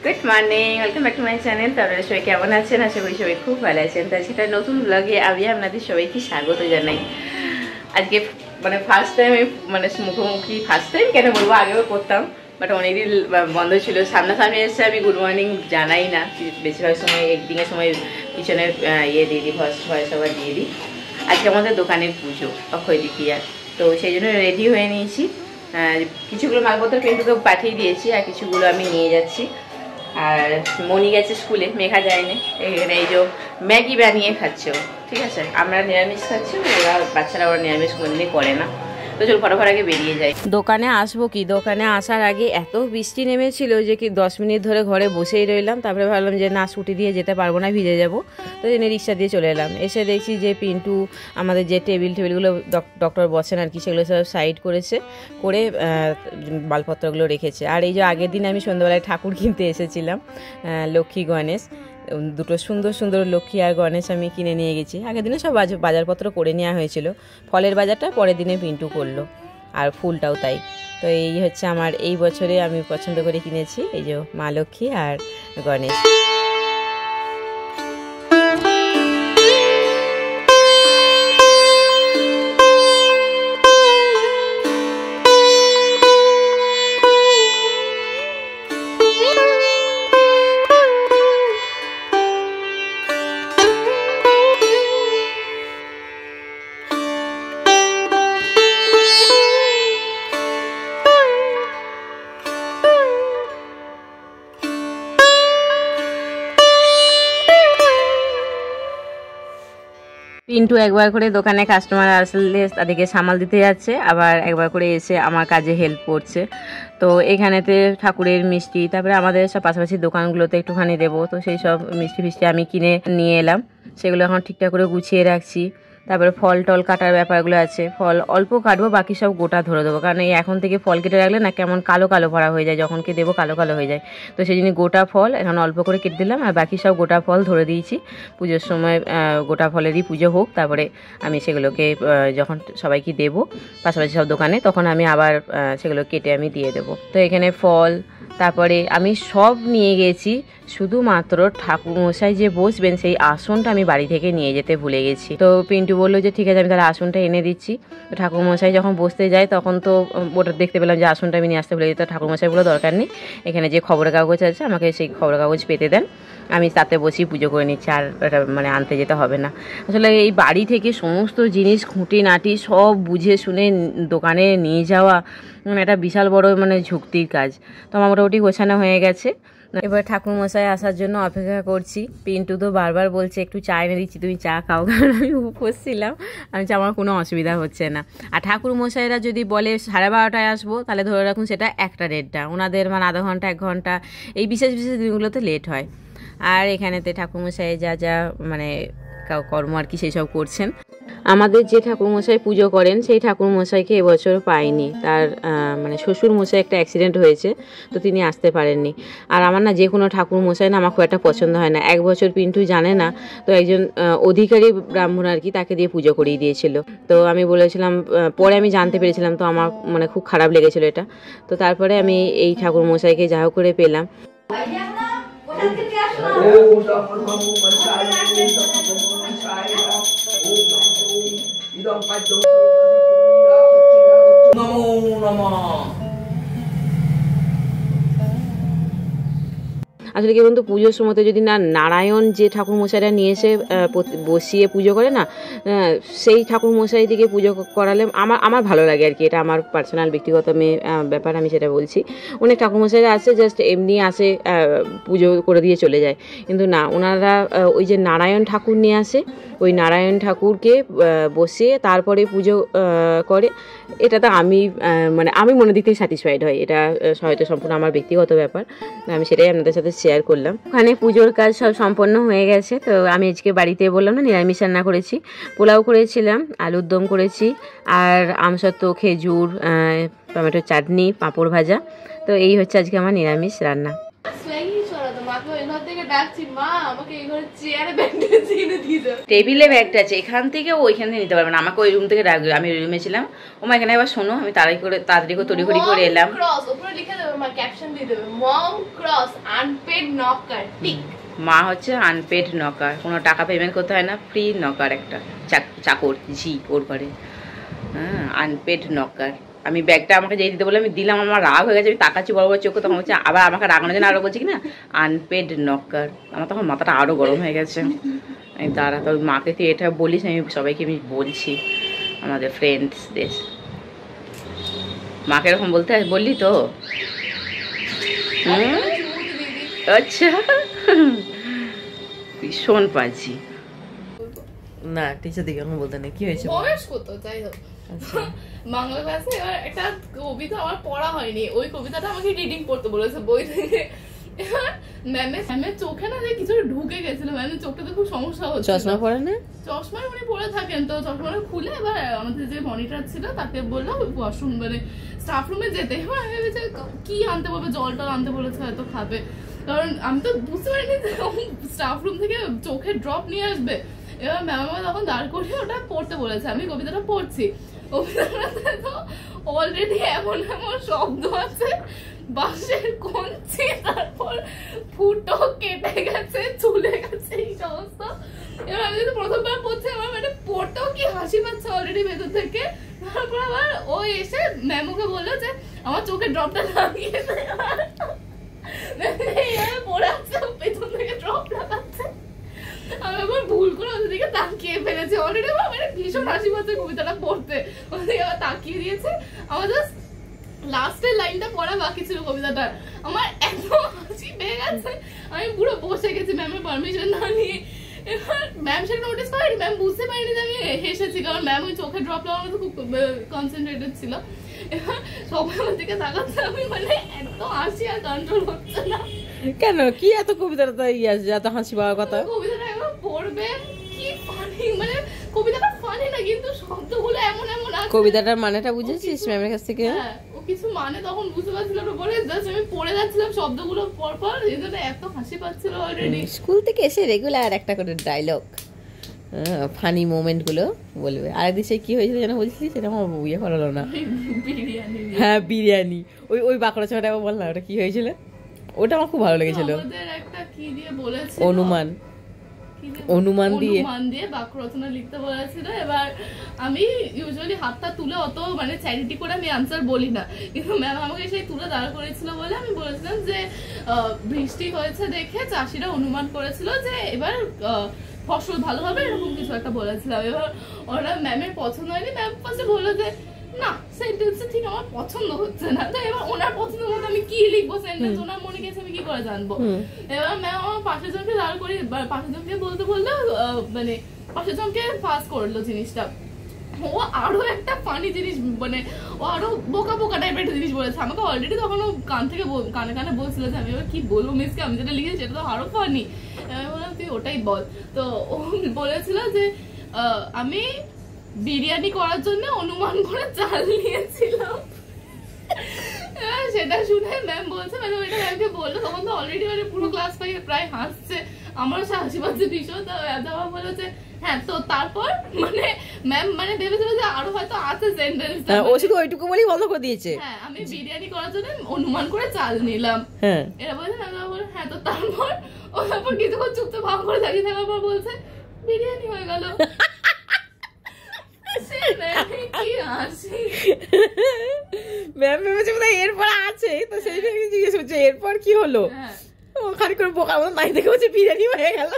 Good morning, welcome back to my channel. তো আপনারা সবাই কেমন আছেন? আশা করি সবাই খুব ভালো আছেন। তাই সেটা নতুন ব্লগে আমি আপনাদের সবাইকে স্বাগত জানাই। আজকে মানে ফার্স্ট টাইম মানে মুখোমুখি, ফার্স্ট টাইম কেন বলবো, আগেও করতাম বাট অনেকদিন বন্ধ ছিল। সামনাসামনি এসে আমি গুড মর্নিং জানাই না, বেশিরভাগ সময় এডিটিংয়ের সময় পিছনের ইয়ে দিয়ে দিই, ভয়েস ওভার দিয়ে দিই। আজকে আমাদের দোকানের পুজো, অক্ষয় তৃতীয়ার, তো সেই জন্য রেডি হয়ে নিয়েছি। কিছুগুলো মালপত্র পিন্টুকে পাঠিয়ে দিয়েছি, আর কিছুগুলো আমি নিয়ে যাচ্ছি। আর মনি গেছে স্কুলে, মেঘা যায়নি। এখানে এই যে ম্যাগি বানিয়ে খাচ্ছে, ঠিক আছে। আমরা নিরামিষ খাচ্ছি, ওরা বাচ্চারা ওরা নিরামিষ কোনদিনই করে না। তো চল ফটাফট আগে বেরিয়ে যাই। দোকানে আসবো কি, দোকানে আসার আগে এত বৃষ্টি নেমেছিল যে কি 10 মিনিট ধরে ঘরে বসেই রইলাম। তারপরে ভাবলাম যে না, স্কুটি দিয়ে যেতে পারবো না, ভিজে যাবো। তো জন্য রিক্সা দিয়ে চলে এলাম। এসে দেখছি যে পিন্টু আমাদের যে টেবিলগুলো ডক্টর বসেন আর কি, সেগুলো সব সাইড করেছে, করে মালপত্রগুলো রেখেছে। আর এই যে আগের দিন আমি সন্ধ্যাবেলায় ঠাকুর কিনতে এসেছিলাম, লক্ষ্মী গণেশ, দুটো সুন্দর সুন্দর লক্ষ্মী আর গণেশ আমি কিনে নিয়ে গেছি। আগের দিনে সব বাজারপত্র করে নেওয়া হয়েছিল। ফলের বাজারটা পরের দিনে পিন্টু করলো, আর ফুলটাও তাই। তো এই হচ্ছে আমার এই বছরে আমি পছন্দ করে কিনেছি, এই যে মা লক্ষ্মী আর গণেশ। পিন্টু একবার করে দোকানে কাস্টমার আসলে তাদেরকে সামাল দিতে যাচ্ছে, আবার একবার করে এসে আমার কাজে হেল্প করছে। তো এখানেতে ঠাকুরের মিষ্টি, তারপরে আমাদের সব পাশাপাশি দোকানগুলোতে একটুখানি দেবো, তো সেই সব মিষ্টি ফিষ্টি আমি কিনে নিয়ে এলাম। সেগুলো এখন ঠিকঠাক করে গুছিয়ে রাখছি। তারপরে ফল টল কাটার ব্যাপারগুলো আছে, ফল অল্প কাটবো, বাকি সব গোটা ধরে দেবো। কারণ এই এখন থেকে ফল কেটে রাখলে না কেমন কালো কালো ভরা হয়ে যায়, যখন কি দেবো কালো কালো হয়ে যায়। তো সেই জন্য গোটা ফল এখন অল্প করে কেটে দিলাম, আর বাকি সব গোটা ফল ধরে দিয়েছি। পুজোর সময় গোটা ফলেরই পুজো হোক, তারপরে আমি সেগুলোকে যখন সবাইকে দেবো পাশাপাশি সব দোকানে, তখন আমি আবার সেগুলো কেটে আমি দিয়ে দেবো। তো এখানে ফল, তারপরে আমি সব নিয়ে গেছি, শুধুমাত্র ঠাকুরমশাই যে বসবেন সেই আসনটা আমি বাড়ি থেকে নিয়ে যেতে ভুলে গেছি। তো পিন্টু বললো যে ঠিক আছে, আমি তাহলে আসনটা এনে দিচ্ছি। তো ঠাকুরমশাই যখন বসতে যায় তখন তো ওটা দেখতে পেলাম যে আসনটা আমি নিয়ে আসতে ভুলে যেতে। ঠাকুরমশাই বলে দরকার নেই, এখানে যে খবরের কাগজ আছে আমাকে সেই খবরের কাগজ পেতে দেন, আমি তাতে বসেই পুজো করে নিচ্ছি, আর এটা মানে আনতে যেতে হবে না। আসলে এই বাড়ি থেকে সমস্ত জিনিস খুঁটিনাটি সব বুঝে শুনে দোকানে নিয়ে যাওয়া একটা বিশাল বড় মানে ঝুঁকির কাজ। তো আমার মোটামুটি গোছানো হয়ে গেছে। এবার ঠাকুরমশাই আসার জন্য অপেক্ষা করছি। পিন্টু তো বারবার বলছে একটু চা এনে দিচ্ছি, তুমি চা খাও, কারণ আমি উপোস ছিলাম। আমি আমার কোনো অসুবিধা হচ্ছে না। আর ঠাকুরমশাইরা যদি বলে 12:30টায় আসবো, তাহলে ধরে রাখুন সেটা 1টা-1:30, ওনাদের মানে আধা ঘন্টা 1 ঘন্টা এই বিশেষ বিশেষ দিনগুলোতে লেট হয়। আর এখানেতে ঠাকুরমশাই যা যা মানে কর্ম আর কি সেই সব করছেন। আমাদের যে ঠাকুরমশাই পুজো করেন সেই ঠাকুরমশাইকে এবছর পাইনি, তার মানে শ্বশুর মশাই একটা অ্যাক্সিডেন্ট হয়েছে, তো তিনি আসতে পারেননি। আর আমার না যে কোনো ঠাকুরমশাই না আমার খুব একটা পছন্দ হয় না। 1 বছর পিন্টু জানে না, তো একজন অধিকারী ব্রাহ্মণ আর কি তাকে দিয়ে পুজো করিয়ে দিয়েছিল। তো আমি বলেছিলাম, পরে আমি জানতে পেরেছিলাম, তো আমার মানে খুব খারাপ লেগেছিল এটা। তো তারপরে আমি এই ঠাকুরমশাইকে যা হোক করে পেলাম। আসলে কি বলতো, পুজোর সময়তে যদি না নারায়ণ যে ঠাকুরমশাইরা নিয়ে এসে বসিয়ে পুজো করে না, সেই ঠাকুরমশাই থেকে পুজো করালে আমার ভালো লাগে আর কি। এটা আমার পার্সোনাল ব্যক্তিগত ব্যাপার, আমি সেটা বলছি। অনেক ঠাকুরমশাইরা আছে জাস্ট এমনি আসে পুজো করে দিয়ে চলে যায়, কিন্তু না, ওনারা ওই যে নারায়ণ ঠাকুর নিয়ে আসে, ওই নারায়ণ ঠাকুরকে বসিয়ে তারপরে পুজো করে। এটা তো আমি মনের দিক থেকে স্যাটিসফাইড হয়। এটা হয়তো সম্পূর্ণ আমার ব্যক্তিগত ব্যাপার, আমি সেটাই আপনাদের সাথে শেয়ার করলাম। ওখানে পুজোর কাজ সব সম্পন্ন হয়ে গেছে। তো আমি আজকে বাড়িতে বললাম না নিরামিষ রান্না করেছি, পোলাও করেছিলাম, আলুর দম করেছি, আর আমসত্ত্ব, খেজুর, টমেটো চাটনি, পাঁপড় ভাজা। তো এই হচ্ছে আজকে আমার নিরামিষ রান্না। টেবিলে ব্যাগটা আছে, এখান থেকে ওইখান থেকে নিতে পারবে না, আমাকে ওই রুম থেকে ডাকবে। আমি রুমে ছিলাম, ও মা এখানে এবার শোনো, আমি তাড়াতাড়ি করে তড়িঘড়ি করে এলাম। মা হচ্ছে আনপেড নকার, কোনো টাকা পেমেন্ট করতে হয় না, ফ্রি নকার, একটা চাকর ঝি ওর ঘরে। হ্যাঁ, আনপেড নকার। আমি ব্যাগটা আমাকে যেই দিতে বলে আমি দিলাম, আমার রাগ হয়ে গেছে, আমি তাকাচ্ছি বড় বড় চোখে, তখন হচ্ছে আবার আমাকে রাগানোর জন্য আরো বলছি কিনা আনপেড নকার। আমার তখন মাথাটা আরো গরম হয়ে গেছে। আমি দাঁড়া, তো মাকে তুই এটা বলিস, আমি সবাইকে আমি বলছি আমাদের ফ্রেন্ডসদের। মাকে এরকম বলতে বললি তো? আচ্ছা, ভীষণ পাচ্ছি না, টিচার দিকে এখন বলতে নেই। কি হয়েছে? বয়স কত যাই হোক, বাংলা ক্লাসে এবার একটা কবিতা আমার পড়া হয়নি, ওই কবিতাটা আমাকে রিডিং পড়তে বলেছে বই থেকে। এবার ম্যামের চোখে না যে কিছু ঢুকে গেছিল, ম্যামের চোখটাতে খুব সমস্যা হচ্ছে। চশমা পরে না? চশমা উনি পরে থাকেন, তো চশমাটা খুলে এবার আমাদের যে মনিটর ছিল তাকে বললাম ওয়াশরুম মানে স্টাফ রুমে যেতে। এবার আমি ভেবেছি কি আনতে বলবে, জল টল আনতে বলেছে, হয়তো খাবে, কারণ আমি তো বুঝতে পারিনি স্টাফ রুম থেকে চোখে ড্রপ নিয়ে আসবে। এবার ম্যাম আমাকে তখন দাঁড় করিয়ে ওটা পড়তে বলেছে, আমি কবিতাটা পড়ছি। কবিতাটাতে তো অলরেডি এমন এমন শব্দ আছে, বাঁশের কঞ্চি, তারপর ফুটো কেটে গেছে, চুলে গেছে, এই সমস্ত। এবার আমি যদি প্রথমবার পড়ছি, আমার মানে পড়তেও কি হাসি পাচ্ছে অলরেডি ভেতর থেকে। তারপর আবার ও এসে ম্যামকে বললো যে আমার চোখে ড্রপটা লাগিয়ে পড়ে আছে, পেছন থেকে ড্রপ লাগাচ্ছে। আমি আবার ভুল করে ওদের দিকে তাকিয়ে ফেলেছি, অলরেডি আমার ভীষণ হাসি পাচ্ছে কবিতাটা পড়তে, ওদিকে আবার তাকিয়ে দিয়েছে। আমার জাস্ট লাস্টের লাইনটা পড়া বাকি ছিল কবিতাটা, আমার এত হাসি পেয়ে গেছে, আমি পুরো বসে গেছি ম্যামের পারমিশন না নিয়ে। এবার ম্যাম সেটা নোটিস করেনি, ম্যাম বুঝতে পারেনি যে আমি হেসেছি, কারণ ম্যাম ওই চোখে ড্রপ লাগানো খুব কনসেন্ট্রেটেড ছিল। এবার সবাই আমার দিকে তাকাচ্ছে, আমি মানে এত হাসি আর কন্ট্রোল হচ্ছে না। কেন, কি এত কবিতাটা তাই আছে এত হাসি পাওয়ার কথা? কবিতাটা একবার পড়বে, কি ফানি, মানে কবিতাটা ফানি না, কিন্তু শব্দগুলো এমন এমন আছে। কবিতাটার মানেটা বুঝেছিস ম্যামের কাছ থেকে? হ্যাঁ, ও কিছু মানে তখন বুঝতে পারছিলাম না, বলে জাস্ট আমি পড়ে যাচ্ছিলাম শব্দগুলো পর পর, এজন্য এত হাসি পাচ্ছিল অলরেডি। স্কুল থেকে এসে রেগুলার একটা করে ডায়লগ, ফানি মোমেন্ট গুলো বলবে। আরেকদিন সে কি হয়েছিল যেন বলছিলি, সেটা আমার ইয়ে করা হলো না। বিরিয়ানি, হ্যাঁ বিরিয়ানি, ওই বাঁকড়া ছোটা বল না, ওটা কি হয়েছিল? ওটা আমার খুব ভালো লেগেছিল। আমাদের একটা কি দিয়ে বলেছিল, অনুমান দিয়ে বাক্য রচনা লিখতে বলেছিল। এবার আমি ইউজুয়ালি হাতটা তুলে অত মানে চ্যারিটি করে আমি আনসার বলি না, কিন্তু ম্যাম আমাকে সেই তুলে দাঁড় করেছিল বলে আমি বলেছিলাম যে বৃষ্টি হয়েছে দেখে চাষিরা অনুমান করেছিল যে এবার ফসল ভালো হবে, এরকম কিছু একটা বলেছিলাম। এবার ওরা ম্যামের পছন্দ হয়নি, ম্যাম ফার্স্টে বললো যে না সেন্টেন্সটা ঠিক আমার পছন্দ হচ্ছে না। তো এবার ওনার পছন্দ মতো আমি কি লিখবো সেন্টেন্স, ওনার মনে গেছে আমি কি করে জানবো। এবার ম্যাম আমার পাশের জনকে দাঁড় করে, পাশের জনকে বলতে বললো, মানে পাশের জনকে পাস করলো জিনিসটা। ও আরো একটা ফানি জিনিস, মানে ও আরো বোকা বোকা টাইপের একটা জিনিস বলেছে আমাকে। অলরেডি তখন ও কানে কানে বলছিল যে আমি এবার কি বলবো মিসকে, আমি যেটা লিখেছি সেটা তো আরো ফানি। আমি বললাম তুই ওটাই বল। তো ও বলেছিল যে আমি বিরিয়ানি করার জন্য অনুমান করে চাল নিয়েছিলাম। সেটা শুনে ম্যাম বলছে, মানে ওইটা ম্যামকে বললো, তখন তো অলরেডি মানে পুরো ক্লাস প্রায় হাসছে, আমারও হাসি পাচ্ছে ভীষণ। তো বলেছে হ্যাঁ, তো তারপর মানে ম্যাম মানে ভেবেছিল যে আরো হয়তো আছে সেন্টেন্স, ও শুধু ওইটুকু বলেই বন্ধ করে দিয়েছে। হ্যাঁ, আমি বিরিয়ানি করার জন্য অনুমান করে চাল নিলাম। হ্যাঁ, এটা বলছে হ্যাঁ, তো তারপর ও তারপর কিছুক্ষণ চুপচাপ ভাব করে দাঁড়িয়ে থাকার পর বলছে বিরিয়ানি হয়ে গেল। ম্যাম ভেবেছে বোধহয় এরপর আছে, তো সেই জিজ্ঞেস করছে এরপর কি হলো। খালি করে বোকার মতো নাই দেখে বলছে বিরিয়ানি হয়ে গেল।